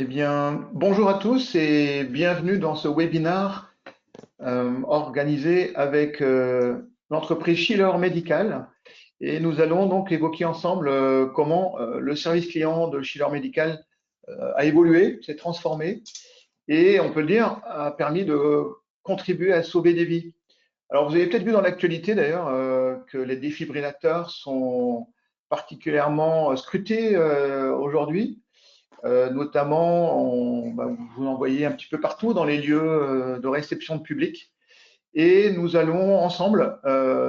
Eh bien, bonjour à tous et bienvenue dans ce webinaire organisé avec l'entreprise Schiller Medical. Et nous allons donc évoquer ensemble comment le service client de Schiller Medical a évolué, s'est transformé et, on peut le dire, a permis de contribuer à sauver des vies. Alors, vous avez peut-être vu dans l'actualité d'ailleurs que les défibrillateurs sont particulièrement scrutés aujourd'hui. Notamment, vous en voyez un petit peu partout dans les lieux de réception de public. Et nous allons ensemble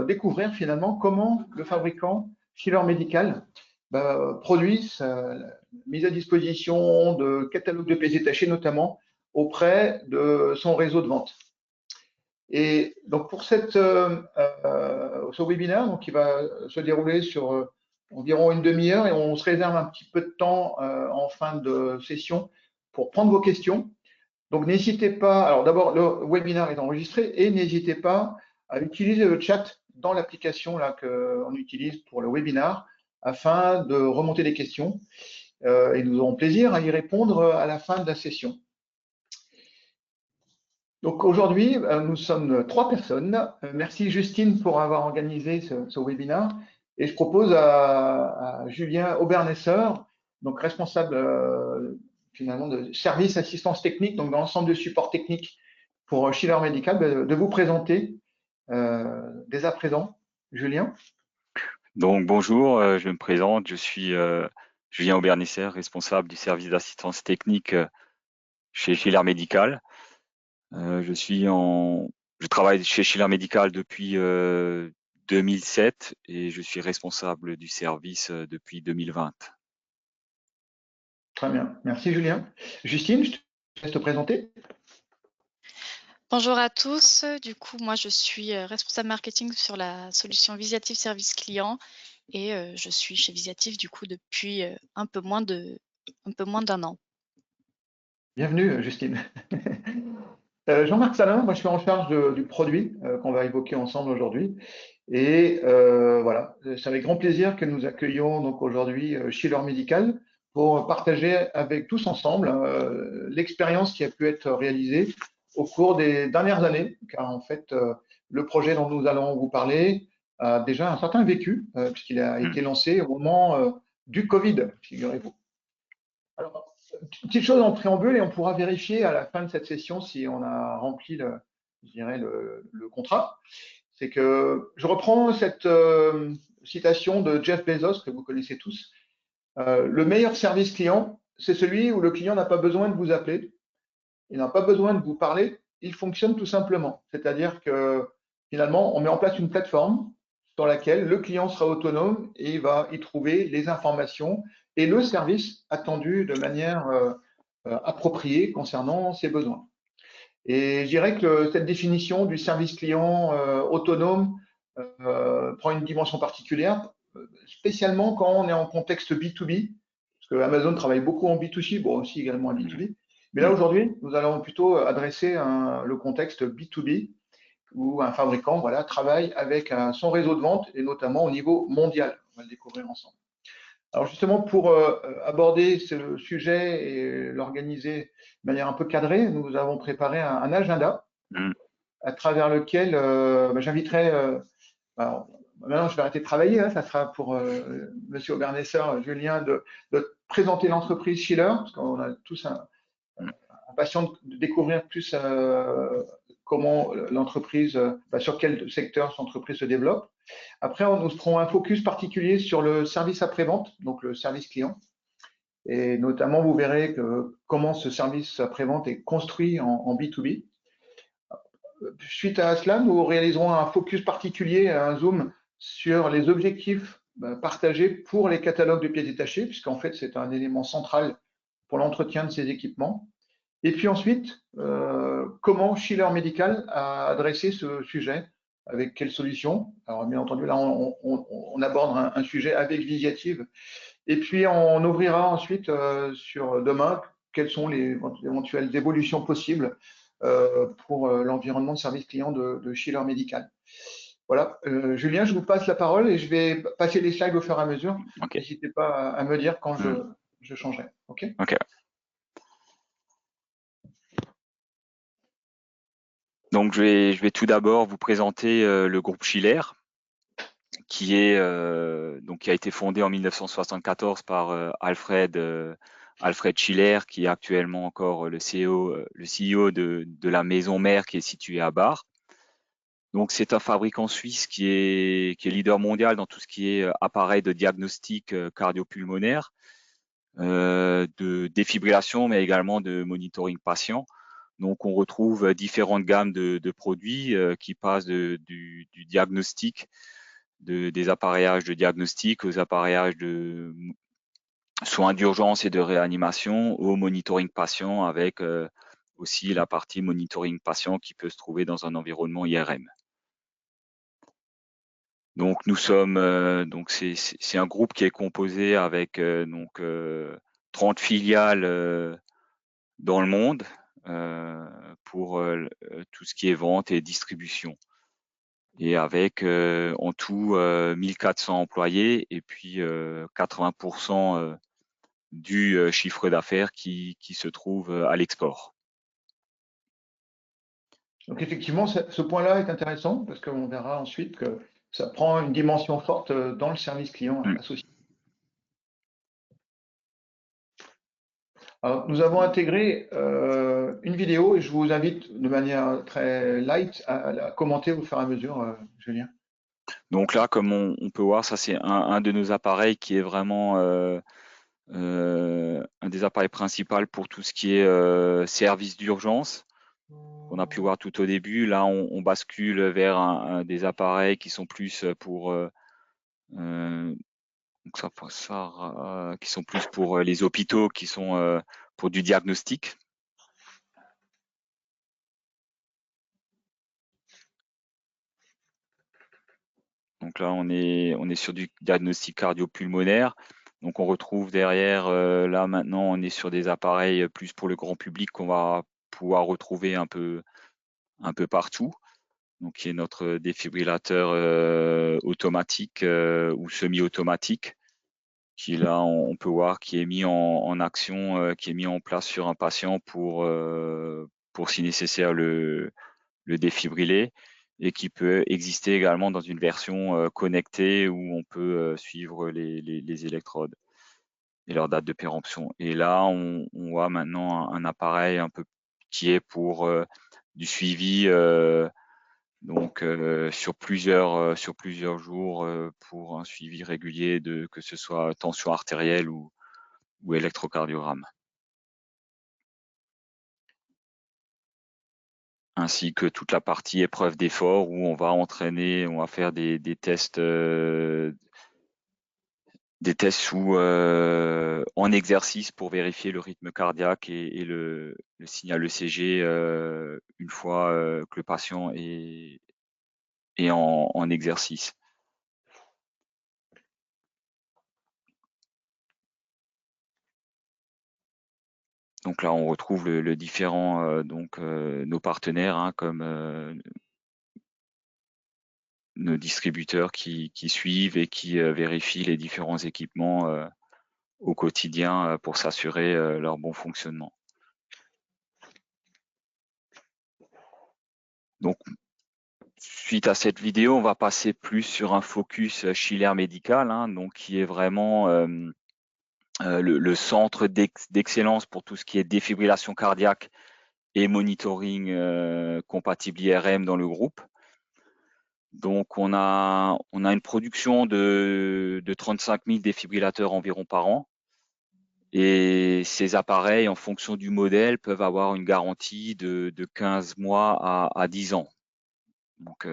découvrir finalement comment le fabricant Schiller Medical produit sa mise à disposition de catalogues de pièces détachées, notamment auprès de son réseau de vente. Et donc pour ce webinaire, donc, qui va se dérouler sur environ une demi-heure, et on se réserve un petit peu de temps en fin de session pour prendre vos questions. Donc n'hésitez pas, alors d'abord le webinaire est enregistré et n'hésitez pas à utiliser le chat dans l'application là qu'on utilise pour le webinaire afin de remonter des questions et nous aurons plaisir à y répondre à la fin de la session. Donc aujourd'hui, nous sommes 3 personnes. Merci Justine pour avoir organisé ce webinaire. Et je propose à Julien Aubernesser, donc responsable finalement de service assistance technique, donc dans l'ensemble de support technique pour Schiller Medical, de vous présenter dès à présent. Julien. Donc bonjour, je me présente, je suis Julien Aubernesser, responsable du service d'assistance technique chez Schiller Medical. Je travaille chez Schiller Medical depuis 2007 et je suis responsable du service depuis 2020. Très bien, merci Julien. Justine, je te laisse te présenter. Bonjour à tous, du coup moi je suis responsable marketing sur la solution Visiative Service Client et je suis chez Visiative du coup depuis un peu moins d'un an. Bienvenue Justine. Jean-Marc Salin, moi je suis en charge du produit qu'on va évoquer ensemble aujourd'hui. Et voilà, c'est avec grand plaisir que nous accueillons donc aujourd'hui Schiller Medical pour partager avec tous ensemble l'expérience qui a pu être réalisée au cours des dernières années, car en fait le projet dont nous allons vous parler a déjà un certain vécu, puisqu'il a été lancé au moment du Covid, figurez-vous. Alors, petite chose en préambule, et on pourra vérifier à la fin de cette session si on a rempli le contrat. C'est que je reprends cette citation de Jeff Bezos que vous connaissez tous. Le meilleur service client, c'est celui où le client n'a pas besoin de vous appeler, il n'a pas besoin de vous parler, il fonctionne tout simplement. C'est-à-dire que finalement, on met en place une plateforme sur laquelle le client sera autonome et il va y trouver les informations et le service attendu de manière appropriée concernant ses besoins. Et je dirais que cette définition du service client autonome prend une dimension particulière, spécialement quand on est en contexte B2B, parce que Amazon travaille beaucoup en B2C, bon aussi également en B2B. Mais là aujourd'hui, nous allons plutôt adresser le contexte B2B, où un fabricant travaille avec son réseau de vente et notamment au niveau mondial. On va le découvrir ensemble. Alors justement, pour aborder ce sujet et l'organiser de manière un peu cadrée, nous avons préparé un agenda à travers lequel j'inviterai, maintenant je vais arrêter de travailler, hein, ça sera pour Monsieur Aubernesser, Julien, de présenter l'entreprise Schiller, parce qu'on a tous un patient de découvrir plus comment l'entreprise, sur quel secteur cette entreprise se développe. Après, nous ferons un focus particulier sur le service après-vente, donc le service client. Et notamment, vous verrez comment ce service après-vente est construit en B2B. Suite à cela, nous réaliserons un focus particulier, un zoom sur les objectifs partagés pour les catalogues de pièces détachées, puisqu'en fait, c'est un élément central pour l'entretien de ces équipements. Et puis ensuite, comment Schiller Medical a adressé ce sujet, avec quelles solutions. Alors bien entendu, là, on aborde un sujet avec Visiative. Et puis, on ouvrira ensuite sur demain quelles sont les éventuelles évolutions possibles pour l'environnement de service client de Schiller Medical. Voilà, Julien, je vous passe la parole et je vais passer les slides au fur et à mesure. Okay. N'hésitez pas à me dire quand je changerai. OK. Okay. Donc, je vais tout d'abord vous présenter le groupe Schiller, qui a été fondé en 1974 par Alfred Schiller, qui est actuellement encore le CEO de la maison mère qui est située à Bar. Donc, c'est un fabricant suisse qui est leader mondial dans tout ce qui est appareil de diagnostic cardiopulmonaire, de défibrillation, mais également de monitoring patient. Donc, on retrouve différentes gammes de produits qui passent du diagnostic, des appareillages de diagnostic aux appareillages de soins d'urgence et de réanimation, au monitoring patient avec aussi la partie monitoring patient qui peut se trouver dans un environnement IRM. Donc nous sommes donc c'est un groupe qui est composé avec 30 filiales dans le monde pour tout ce qui est vente et distribution, et avec en tout 1400 employés, et puis 80% du chiffre d'affaires qui se trouve à l'export. Donc effectivement, ce point-là est intéressant parce qu'on verra ensuite que ça prend une dimension forte dans le service client associé. Alors, nous avons intégré une vidéo et je vous invite de manière très light à la commenter au fur et à mesure, Julien. Donc là, comme on peut voir, ça c'est un de nos appareils qui est vraiment un des appareils principaux pour tout ce qui est service d'urgence. On a pu voir tout au début. Là, on bascule vers des appareils qui sont plus pour qui sont plus pour les hôpitaux, qui sont pour du diagnostic. Donc là, on est sur du diagnostic cardio-pulmonaire. Donc on retrouve derrière, là maintenant, on est sur des appareils plus pour le grand public qu'on va pouvoir retrouver un peu partout. Donc qui est notre défibrillateur automatique ou semi-automatique, qui là on peut voir qui est mis en action, qui est mis en place sur un patient pour si nécessaire le défibriller, et qui peut exister également dans une version connectée où on peut suivre les électrodes et leur date de péremption. Et là, on voit maintenant un appareil un peu qui est pour du suivi sur plusieurs jours pour un suivi régulier de que ce soit tension artérielle ou électrocardiogramme. Ainsi que toute la partie épreuve d'effort où on va faire des tests en exercice pour vérifier le rythme cardiaque et le signal ECG une fois que le patient est en exercice. Donc là, on retrouve le différent nos partenaires, hein, comme nos distributeurs qui suivent et qui vérifient les différents équipements au quotidien pour s'assurer leur bon fonctionnement. Donc, suite à cette vidéo, on va passer plus sur un focus Schiller Médical, hein, donc qui est vraiment le centre d'excellence pour tout ce qui est défibrillation cardiaque et monitoring compatible IRM dans le groupe. Donc, on a une production de 35 000 défibrillateurs environ par an. Et ces appareils, en fonction du modèle, peuvent avoir une garantie de 15 mois à 10 ans. Donc,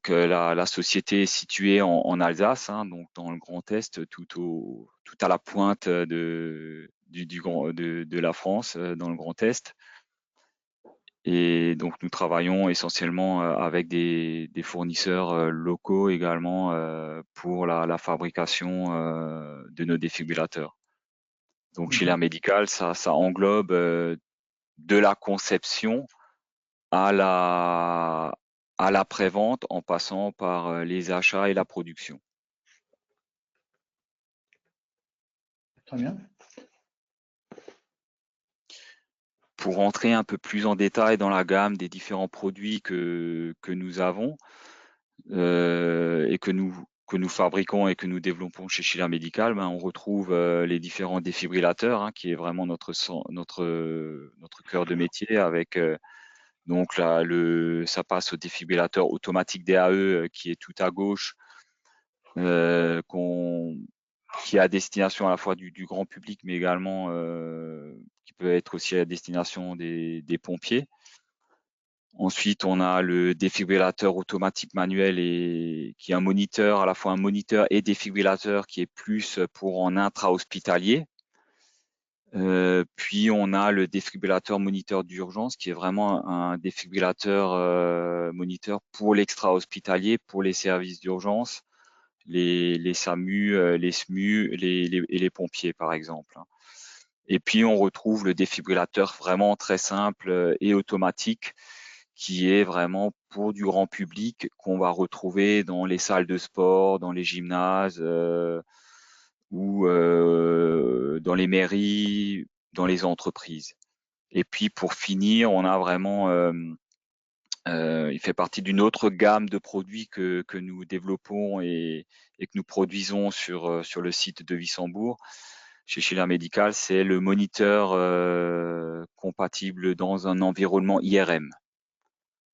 la société est située en Alsace, hein, donc dans le Grand Est, tout à la pointe de la France, dans le Grand Est. Et donc, nous travaillons essentiellement avec des fournisseurs locaux également pour la fabrication de nos défibrillateurs. Donc, Schiller Médical, ça englobe de la conception à l'après-vente, en passant par les achats et la production. Très bien. pour entrer un peu plus en détail dans la gamme des différents produits que nous avons et que nous fabriquons et que nous développons chez Schiller Medical, ben, on retrouve les différents défibrillateurs, hein, qui est vraiment notre cœur de métier, avec donc ça passe au défibrillateur automatique DAE qui est tout à gauche, qui est à destination à la fois du grand public, mais également qui peut être aussi à destination des pompiers. Ensuite, on a le défibrillateur automatique manuel et qui est un moniteur, à la fois un moniteur et défibrillateur, qui est plus pour en intra-hospitalier. Puis on a le défibrillateur moniteur d'urgence, qui est vraiment un défibrillateur moniteur pour l'extra-hospitalier, pour les services d'urgence, les SAMU, les SMU et les pompiers, par exemple. Et puis on retrouve le défibrillateur vraiment très simple et automatique, qui est vraiment pour du grand public, qu'on va retrouver dans les salles de sport, dans les gymnases ou dans les mairies, dans les entreprises. Et puis pour finir, on a vraiment, il fait partie d'une autre gamme de produits que nous développons et que nous produisons sur le site de Wissembourg, chez Schiller Medical, c'est le moniteur compatible dans un environnement IRM,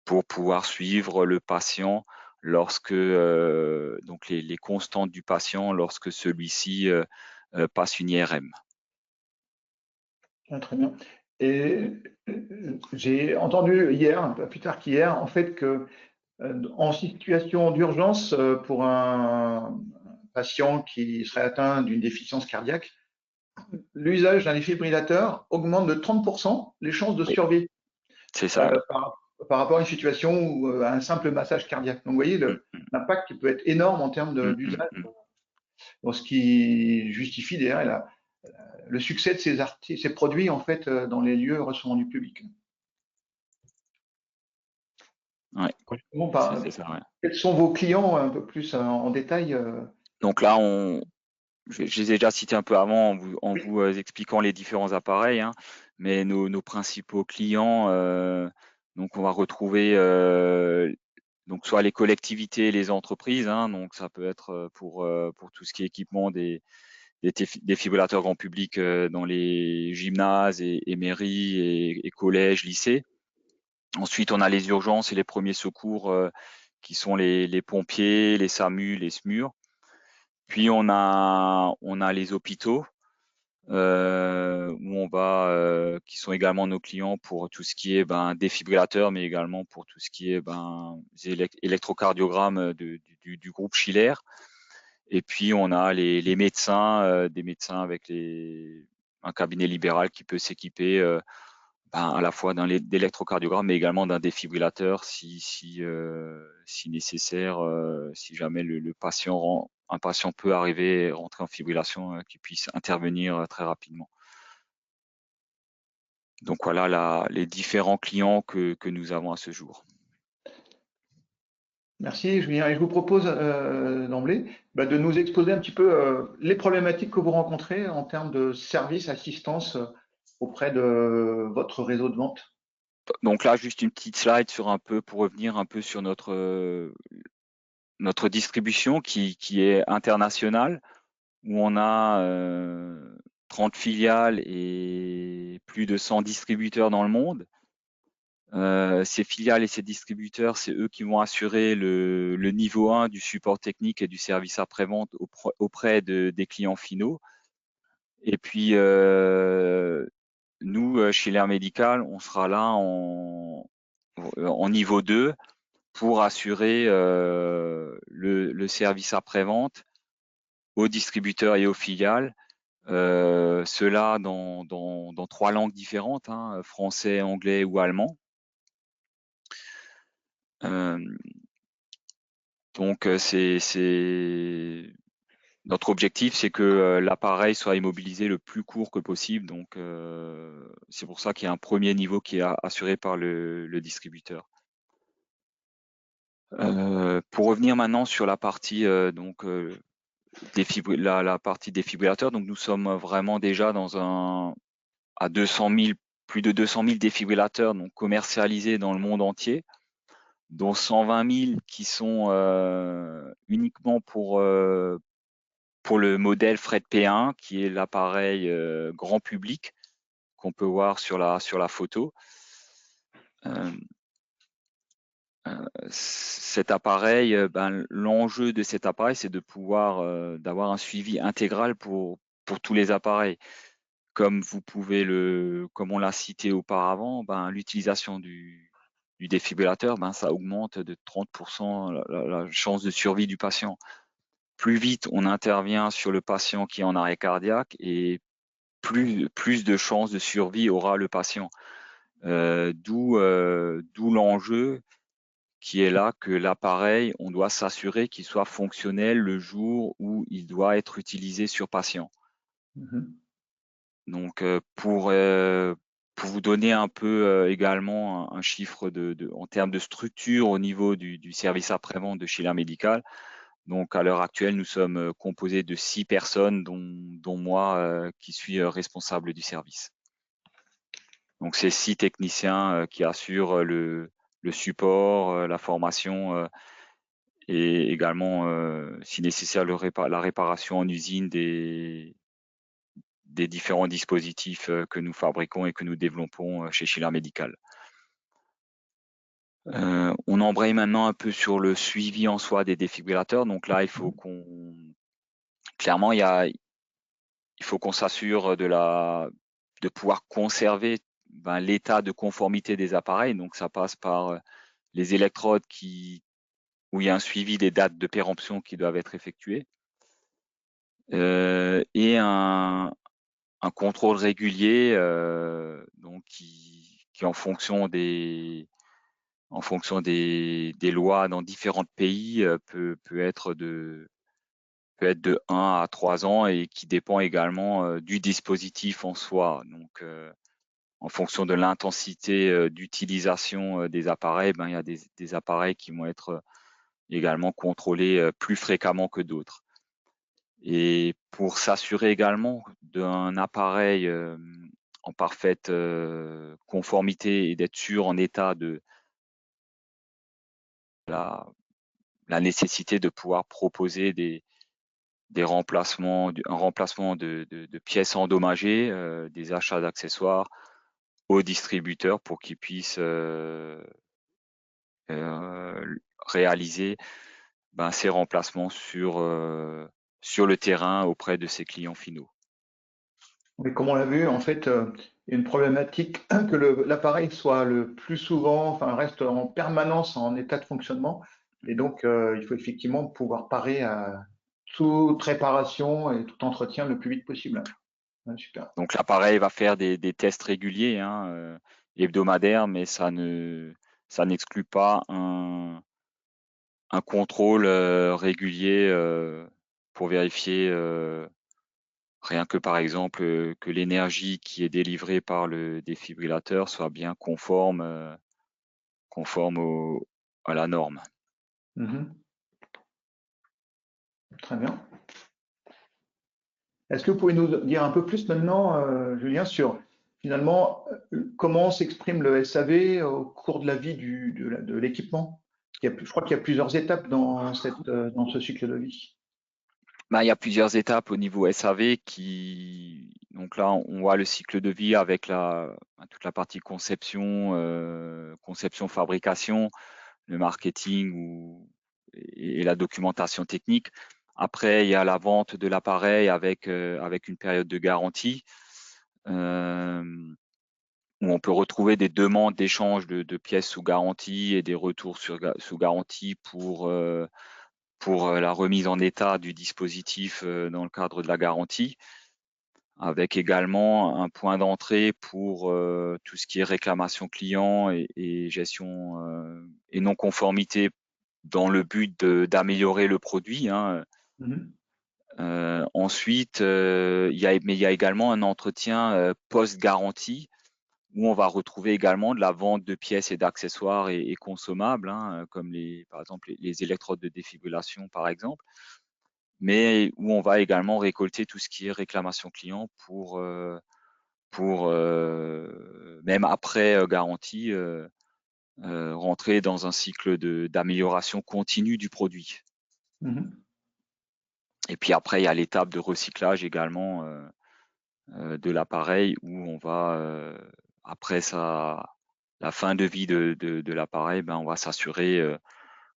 pour pouvoir suivre le patient lorsque donc les constantes du patient lorsque celui-ci passe une IRM. Ah, très bien. Et j'ai entendu hier, un peu plus tard qu'hier, en fait, que en situation d'urgence pour un patient qui serait atteint d'une déficience cardiaque, l'usage d'un défibrillateur augmente de 30% les chances de Oui, survie c'est ça. Oui. par rapport à une situation ou à un simple massage cardiaque. Donc, vous voyez, l'impact qui peut être énorme en termes d'usage, ce qui justifie d'ailleurs le succès de ces produits en fait dans les lieux recevant du public. Ouais, Bon, c'est ça, ouais. quels sont vos clients un peu plus en détail Donc là, je les ai déjà cités un peu avant en vous expliquant les différents appareils, hein, mais nos principaux clients, donc on va retrouver donc soit les collectivités, les entreprises, hein, donc ça peut être pour tout ce qui est équipement des défibrillateurs grand public dans les gymnases et mairies et collèges, lycées. Ensuite, on a les urgences et les premiers secours qui sont les pompiers, les SAMU, les SMUR. Puis on a les hôpitaux où on va, qui sont également nos clients pour tout ce qui est défibrillateur, mais également pour tout ce qui est électrocardiogramme du groupe Schiller. Et puis on a les médecins, des médecins avec un cabinet libéral qui peut s'équiper à la fois d'électrocardiogramme, mais également d'un défibrillateur si nécessaire, si jamais un patient peut rentrer en fibrillation, qu'il puisse intervenir très rapidement. Donc voilà les différents clients que nous avons à ce jour. Merci Julien. Et je vous propose d'emblée de nous exposer un petit peu les problématiques que vous rencontrez en termes de service, assistance auprès de votre réseau de vente. Donc là, juste une petite slide pour revenir un peu sur notre distribution qui est internationale, où on a 30 filiales et plus de 100 distributeurs dans le monde. Ces filiales et ces distributeurs, c'est eux qui vont assurer le niveau 1 du support technique et du service après-vente auprès des clients finaux. Et puis, nous, chez Schiller Medical, on sera là en niveau 2 pour assurer le service après-vente aux distributeurs et aux filiales. Cela dans 3 langues différentes, hein, français, anglais ou allemand. Donc notre objectif, c'est que l'appareil soit immobilisé le plus court que possible. Donc c'est pour ça qu'il y a un premier niveau qui est assuré par le distributeur. Pour revenir maintenant sur la partie la partie défibrillateur, donc nous sommes vraiment déjà à 200 000 plus de 200 000 défibrillateurs donc commercialisés dans le monde entier, dont 120 000 qui sont uniquement pour le modèle Fred P1, qui est l'appareil grand public qu'on peut voir sur la photo. Cet appareil, l'enjeu de cet appareil, c'est de pouvoir d'avoir un suivi intégral pour tous les appareils. Comme on l'a cité auparavant, l'utilisation du défibrillateur, ça augmente de 30% la chance de survie du patient. Plus vite on intervient sur le patient qui est en arrêt cardiaque, et plus de chances de survie aura le patient. D'où l'enjeu qui est là, que l'appareil, on doit s'assurer qu'il soit fonctionnel le jour où il doit être utilisé sur patient. Donc, pour vous donner un peu également un chiffre en termes de structure au niveau du service après-vente de Sciller Medical. Donc, à l'heure actuelle, nous sommes composés de 6 personnes, dont moi, qui suis responsable du service. Donc, c'est 6 techniciens qui assurent le support, la formation, et également, si nécessaire, la réparation en usine des différents dispositifs que nous fabriquons et que nous développons chez Sciller Medical. On embraye maintenant un peu sur le suivi en soi des défibrillateurs. Donc là, il faut qu'on s'assure de pouvoir conserver l'état de conformité des appareils. Donc ça passe par les électrodes où il y a un suivi des dates de péremption qui doivent être effectuées, et un contrôle régulier, donc qui en fonction des lois dans différents pays peut être de 1 à 3 ans, et qui dépend également du dispositif en soi. Donc, en fonction de l'intensité d'utilisation des appareils, il y a des appareils qui vont être également contrôlés plus fréquemment que d'autres. Et pour s'assurer également d'un appareil en parfaite conformité, et d'être sûr en état de la nécessité de pouvoir proposer un remplacement de pièces endommagées, des achats d'accessoires aux distributeurs pour qu'ils puissent réaliser ces remplacements sur le terrain auprès de ses clients finaux. Mais comme on l'a vu, en fait, il y a une problématique que l'appareil soit le plus souvent, reste en permanence en état de fonctionnement. Et donc, il faut effectivement pouvoir parer à toute réparation et tout entretien le plus vite possible. Ouais, super. Donc l'appareil va faire des tests réguliers, hebdomadaires, mais ça n'exclut pas un contrôle régulier pour vérifier, rien que par exemple, que l'énergie qui est délivrée par le défibrillateur soit bien conforme à la norme. Très bien. Est-ce que vous pouvez nous dire un peu plus maintenant, Julien, sur finalement comment s'exprime le SAV au cours de la vie de l'équipement? Je crois qu'il y a plusieurs étapes dans ce cycle de vie. Il y a plusieurs étapes au niveau SAV donc là, on voit le cycle de vie avec toute la partie conception, fabrication, le marketing et la documentation technique. Après, il y a la vente de l'appareil avec une période de garantie, où on peut retrouver des demandes d'échange de pièces sous garantie et des retours sous garantie pour la remise en état du dispositif dans le cadre de la garantie, avec également un point d'entrée pour tout ce qui est réclamation client et gestion et non-conformité, dans le but d'améliorer le produit. Ensuite, il y a également un entretien post-garantie, où on va retrouver également de la vente de pièces et d'accessoires et consommables, comme par exemple les électrodes de défibrillation par exemple, mais où on va également récolter tout ce qui est réclamation client pour pour, même après garantie, rentrer dans un cycle d'amélioration continue du produit. Et puis après, il y a l'étape de recyclage également de l'appareil où on va, après la fin de vie de l'appareil, ben, on va s'assurer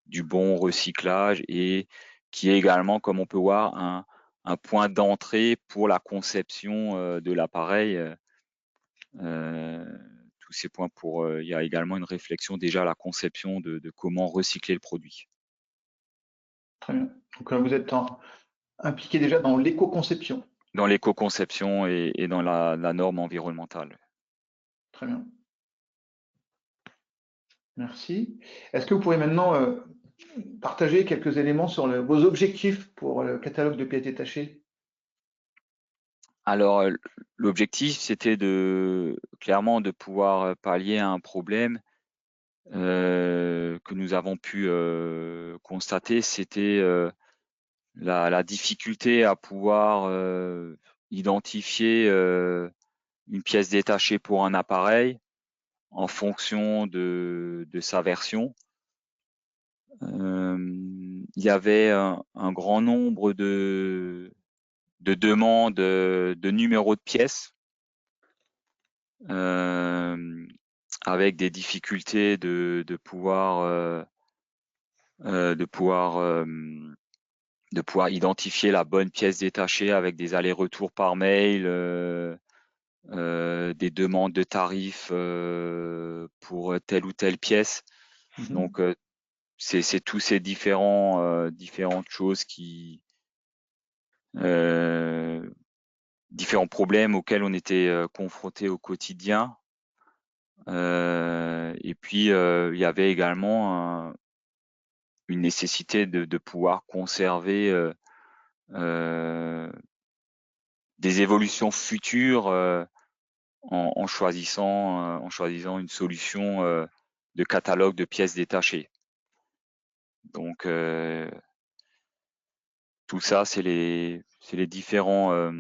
du bon recyclage et qui est également, comme on peut voir, un point d'entrée pour la conception de l'appareil. Tous ces points il y a également une réflexion déjà à la conception de comment recycler le produit. Très bien. Donc vous êtes impliqué déjà dans l'éco-conception. Dans l'éco-conception et dans la norme environnementale. Très bien. Merci. Est-ce que vous pourriez maintenant partager quelques éléments sur vos objectifs pour le catalogue de pièces détachées? Alors, l'objectif, c'était clairement de pouvoir pallier à un problème que nous avons pu constater, c'était la difficulté à pouvoir identifier une pièce détachée pour un appareil en fonction de sa version. Il y avait un grand nombre de demandes de numéros de pièces avec des difficultés de pouvoir identifier la bonne pièce détachée avec des allers-retours par mail, des demandes de tarifs pour telle ou telle pièce. Donc c'est tous ces différentes choses différents problèmes auxquels on était confrontés au quotidien. Et puis il y avait également une nécessité de pouvoir conserver des évolutions futures en choisissant une solution de catalogue de pièces détachées. Donc tout ça, c'est les différents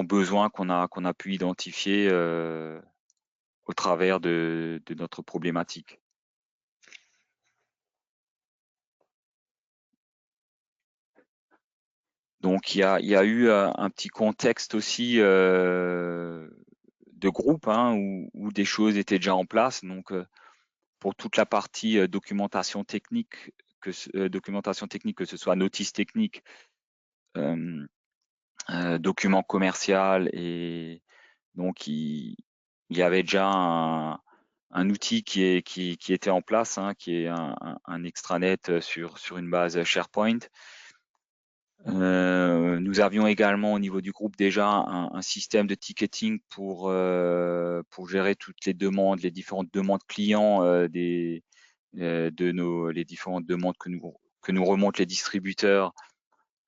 besoins qu'on a pu identifier au travers de notre problématique. Donc il y a eu un petit contexte aussi de groupe où des choses étaient déjà en place. Donc pour toute la partie documentation technique, que ce soit notice technique, document commercial, et donc il y avait déjà un outil qui était en place, qui est un extranet sur une base SharePoint. Nous avions également au niveau du groupe déjà un système de ticketing pour gérer toutes les demandes, les différentes demandes clients les différentes demandes que nous remontent les distributeurs,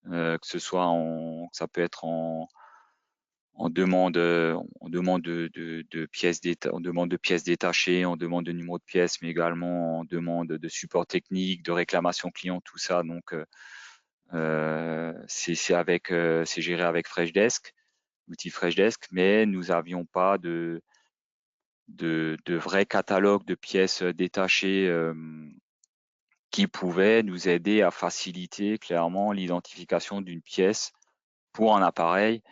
que ça peut être en demande de pièces détachées, en demande de numéro de pièces, mais également en demande de support technique, de réclamation client, tout ça. Donc c'est géré avec Freshdesk, l'outil Freshdesk, mais nous n'avions pas de vrai catalogue de pièces détachées qui pouvait nous aider à faciliter clairement l'identification d'une pièce pour un appareil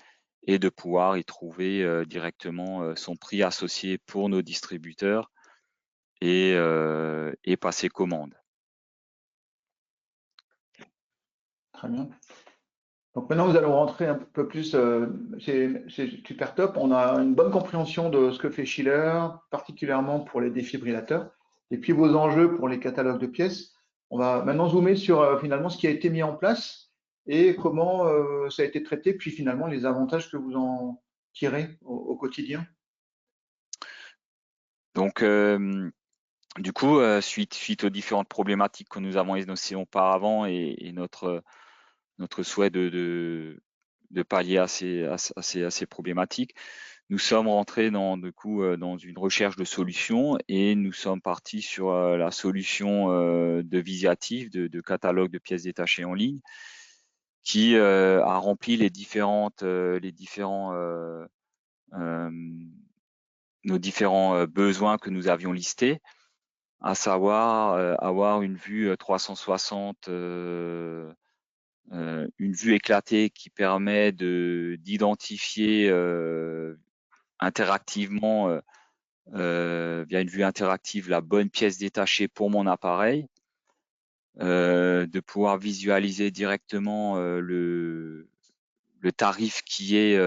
et de pouvoir y trouver directement son prix associé pour nos distributeurs et passer commande. Très bien. Donc maintenant, nous allons rentrer un peu plus chez Supertop. On a une bonne compréhension de ce que fait Schiller, particulièrement pour les défibrillateurs, et puis vos enjeux pour les catalogues de pièces. On va maintenant zoomer sur finalement ce qui a été mis en place et comment ça a été traité, puis finalement les avantages que vous en tirez au quotidien. Donc, du coup, suite aux différentes problématiques que nous avons énoncées auparavant et notre souhait de pallier à ces problématiques, nous sommes rentrés dans une recherche de solutions et nous sommes partis sur la solution de Visiatif, de catalogue de pièces détachées en ligne, qui a rempli nos différents besoins que nous avions listés, à savoir avoir une vue 360, une vue éclatée qui permet d'identifier interactivement via une vue interactive la bonne pièce détachée pour mon appareil, de pouvoir visualiser directement le tarif qui est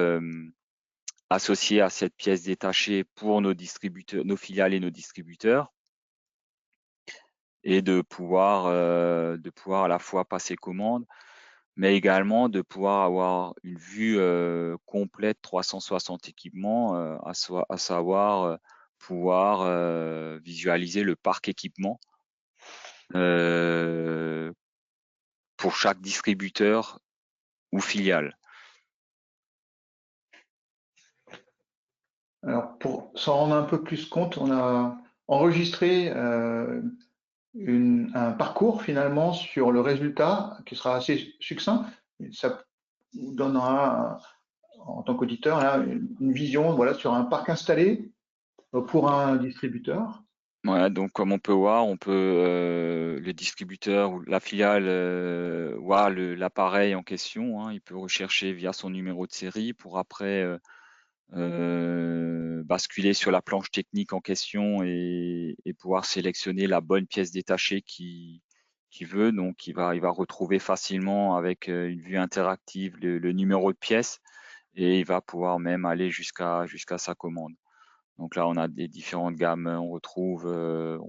associé à cette pièce détachée pour nos distributeurs, nos filiales et nos distributeurs, et de pouvoir à la fois passer commande, mais également de pouvoir avoir une vue complète 360 équipements, à savoir pouvoir visualiser le parc équipement pour chaque distributeur ou filiale. Alors, pour s'en rendre un peu plus compte, on a enregistré un parcours finalement sur le résultat qui sera assez succinct. Ça vous donnera, en tant qu'auditeur, une vision, voilà, sur un parc installé pour un distributeur. Voilà, donc comme on peut voir, le distributeur ou la filiale voit l'appareil en question, hein, il peut rechercher via son numéro de série pour après basculer sur la planche technique en question et pouvoir sélectionner la bonne pièce détachée qu'il veut. Donc il va retrouver facilement avec une vue interactive le numéro de pièce, et il va pouvoir même aller jusqu'à sa commande. Donc là, on a des différentes gammes. On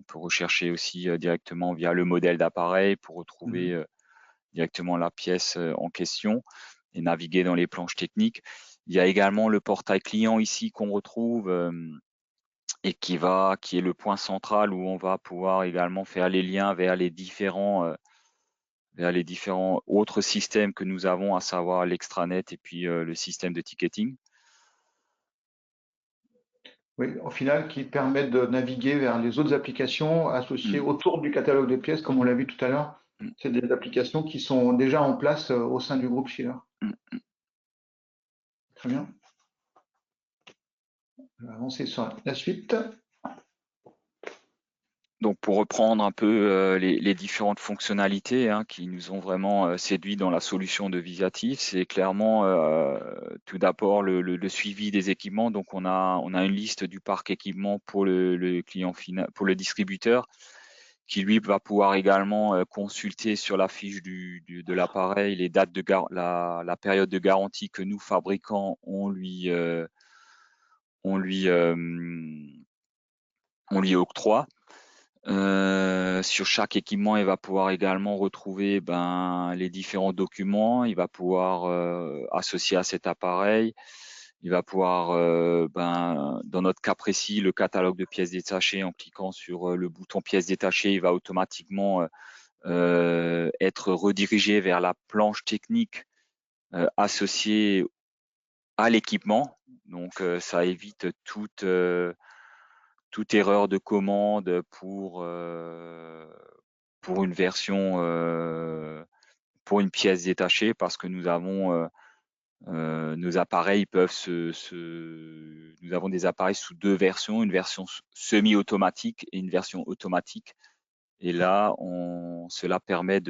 peut rechercher aussi directement via le modèle d'appareil pour retrouver directement la pièce en question et naviguer dans les planches techniques. Il y a également le portail client ici qu'on retrouve et qui est le point central où on va pouvoir également faire les liens vers les différents autres systèmes que nous avons, à savoir l'extranet et puis le système de ticketing. Oui, au final, qui permettent de naviguer vers les autres applications associées autour du catalogue de pièces, comme on l'a vu tout à l'heure. C'est des applications qui sont déjà en place au sein du groupe Schiller. Très bien. On va avancer sur la suite. Donc pour reprendre un peu les différentes fonctionnalités qui nous ont vraiment séduit dans la solution de Visiative, c'est clairement tout d'abord le suivi des équipements. Donc on a une liste du parc équipement pour le client final, pour le distributeur, qui lui va pouvoir également consulter sur la fiche de l'appareil les dates de la période de garantie que nous fabricants on lui octroie. Sur chaque équipement, il va pouvoir également retrouver les différents documents. Il va pouvoir associer à cet appareil. Il va pouvoir, dans notre cas précis, le catalogue de pièces détachées. En cliquant sur le bouton pièces détachées, il va automatiquement être redirigé vers la planche technique associée à l'équipement. Donc, ça évite toute erreur de commande pour une version, pour une pièce détachée, parce que nous avons nos appareils nous avons des appareils sous deux versions, une version semi-automatique et une version automatique. Et là, cela permet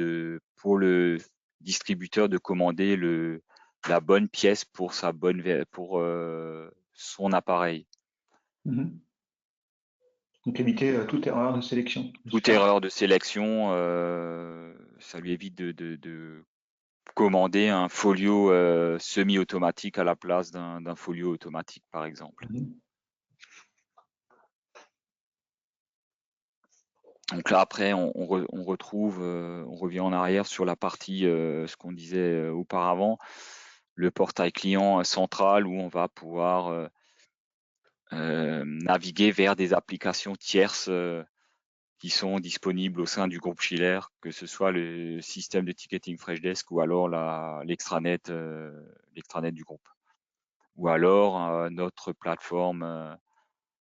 pour le distributeur de commander la bonne pièce pour son appareil. Donc éviter toute erreur de sélection. Toute erreur de sélection, ça lui évite de commander un folio semi-automatique à la place d'un folio automatique, par exemple. Donc là, après, on revient en arrière sur la partie, ce qu'on disait auparavant, le portail client central, où on va pouvoir naviguer vers des applications tierces qui sont disponibles au sein du groupe Schiller, que ce soit le système de ticketing Freshdesk ou alors l'extranet du groupe, ou alors notre plateforme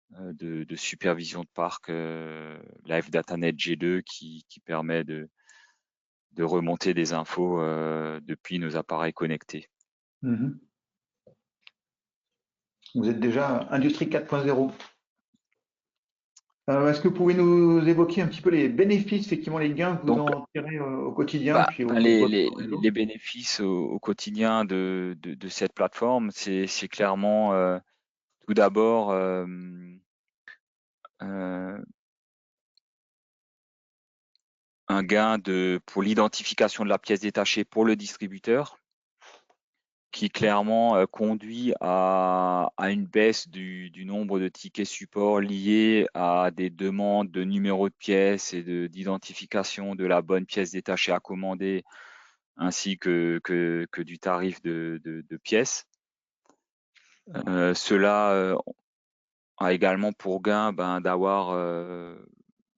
de supervision de parc, Live DataNet G2, qui permet de remonter des infos depuis nos appareils connectés. Mhm. Vous êtes déjà Industrie 4.0. Est-ce que vous pouvez nous évoquer un petit peu les bénéfices, effectivement, les gains que vous Donc, en tirez au quotidien, puis au les, votre les, réseau? les bénéfices au quotidien de cette plateforme, c'est clairement tout d'abord un gain pour l'identification de la pièce détachée pour le distributeur, qui clairement conduit à une baisse du nombre de tickets support liés à des demandes de numéros de pièces et d'identification de la bonne pièce détachée à commander, ainsi que du tarif de pièces. Cela a également pour gain d'avoir,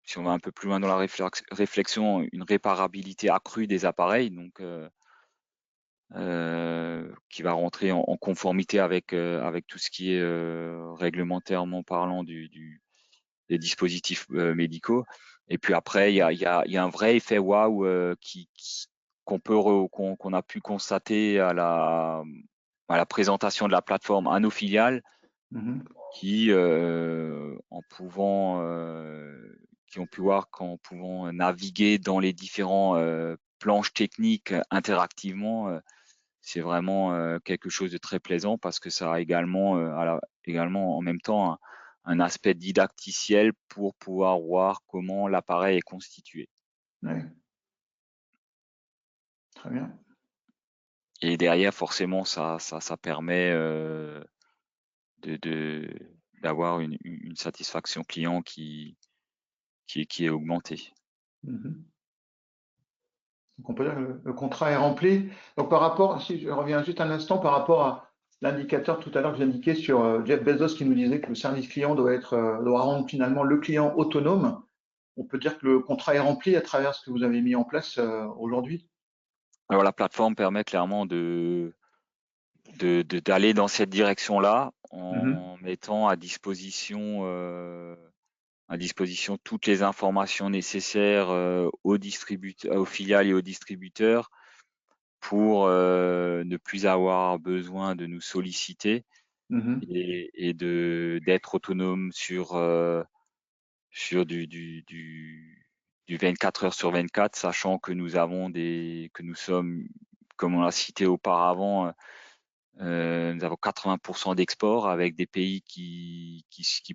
si on va un peu plus loin dans la réflexion, une réparabilité accrue des appareils, donc qui va rentrer en conformité avec tout ce qui est réglementairement parlant des dispositifs médicaux. Et puis après, il y a un vrai effet waouh qu'on a pu constater à la présentation de la plateforme à nos filiales, Mhm. qui ont pu voir qu'en pouvant naviguer dans les différents planches techniques interactivement, c'est vraiment quelque chose de très plaisant, parce que ça a également, également en même temps un aspect didacticiel pour pouvoir voir comment l'appareil est constitué. Ouais. Très bien. Et derrière, forcément, ça permet d'avoir une satisfaction client qui est augmentée. Mhm. Donc on peut dire que le contrat est rempli. Donc par rapport, si je reviens juste un instant par rapport à l'indicateur tout à l'heure que j'indiquais sur Jeff Bezos qui nous disait que le service client doit rendre finalement le client autonome. On peut dire que le contrat est rempli à travers ce que vous avez mis en place aujourd'hui. Alors la plateforme permet clairement d'aller dans cette direction-là, Mhm. en mettant à disposition toutes les informations nécessaires aux filiales et aux distributeurs, pour ne plus avoir besoin de nous solliciter, Mhm. et d'être autonome sur du 24 heures sur 24, sachant que nous sommes, comme on l'a cité auparavant, nous avons 80% d'export avec des pays qui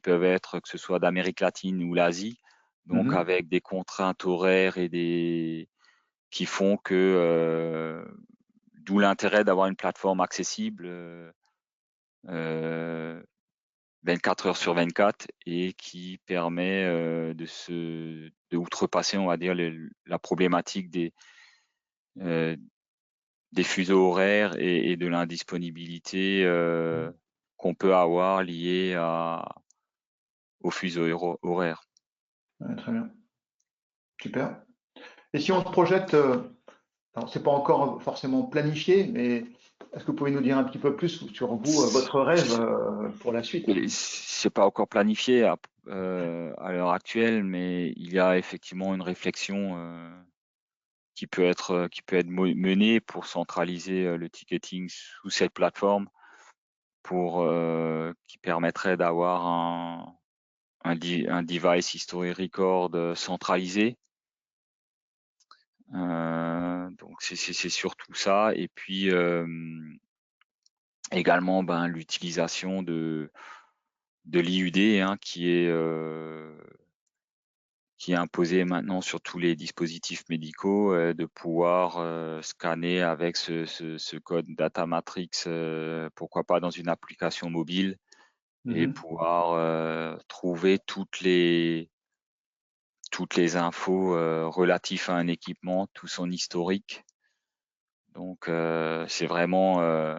peuvent être, que ce soit d'Amérique latine ou l'Asie, donc Mhm. avec des contraintes horaires qui font que, d'où l'intérêt d'avoir une plateforme accessible 24 heures sur 24, et qui permet de outrepasser, on va dire, la problématique euh, des fuseaux horaires et de l'indisponibilité qu'on peut avoir liée aux fuseaux horaires. Ouais, très bien. Super. Et si on se projette, alors c'est pas encore forcément planifié, mais est-ce que vous pouvez nous dire un petit peu plus sur vous, votre rêve pour la suite? C'est pas encore planifié à l'heure actuelle, mais il y a effectivement une réflexion qui peut être menée pour centraliser le ticketing sous cette plateforme, qui permettrait d'avoir un device history record centralisé. Donc c'est surtout ça. Et puis également l'utilisation de l'IUD, hein, qui est imposé maintenant sur tous les dispositifs médicaux, de pouvoir scanner avec ce code data matrix, pourquoi pas dans une application mobile, et Mhm. pouvoir trouver toutes les infos relatives à un équipement, tout son historique. Donc c'est vraiment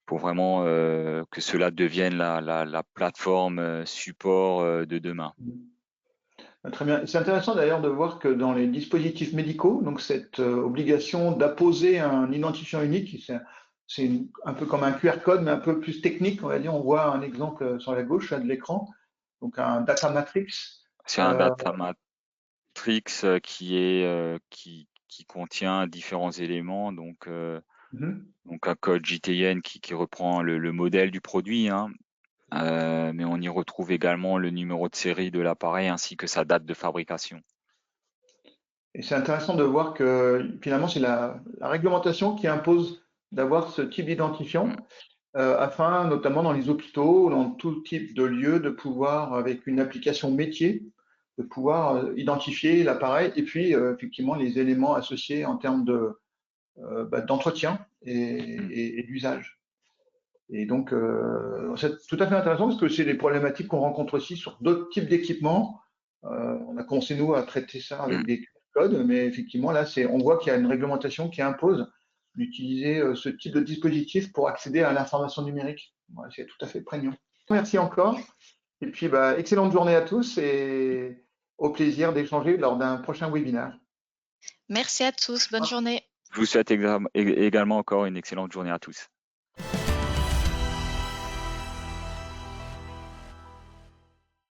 pour vraiment que cela devienne la plateforme support de demain. Très bien. C'est intéressant d'ailleurs de voir que dans les dispositifs médicaux, donc cette obligation d'apposer un identifiant unique, un peu comme un QR code, mais un peu plus technique, on va dire. On voit un exemple sur la gauche là, de l'écran, donc un data matrix. C'est un Euh, data matrix qui contient différents éléments, donc un code JTN qui reprend le modèle du produit, hein. Mais on y retrouve également le numéro de série de l'appareil ainsi que sa date de fabrication. Et c'est intéressant de voir que finalement, c'est la réglementation qui impose d'avoir ce type d'identifiant afin, notamment dans les hôpitaux, dans tout type de lieu, de pouvoir, avec une application métier, de pouvoir identifier l'appareil et puis effectivement les éléments associés en termes d'entretien et d'usage. Et donc, c'est tout à fait intéressant parce que c'est des problématiques qu'on rencontre aussi sur d'autres types d'équipements. On a commencé, nous, à traiter ça avec des codes, mais effectivement, là, on voit qu'il y a une réglementation qui impose d'utiliser ce type de dispositif pour accéder à l'information numérique. Ouais, c'est tout à fait prégnant. Merci encore. Et puis, excellente journée à tous et au plaisir d'échanger lors d'un prochain webinaire. Merci à tous. Bonne journée. Je vous souhaite également encore une excellente journée à tous.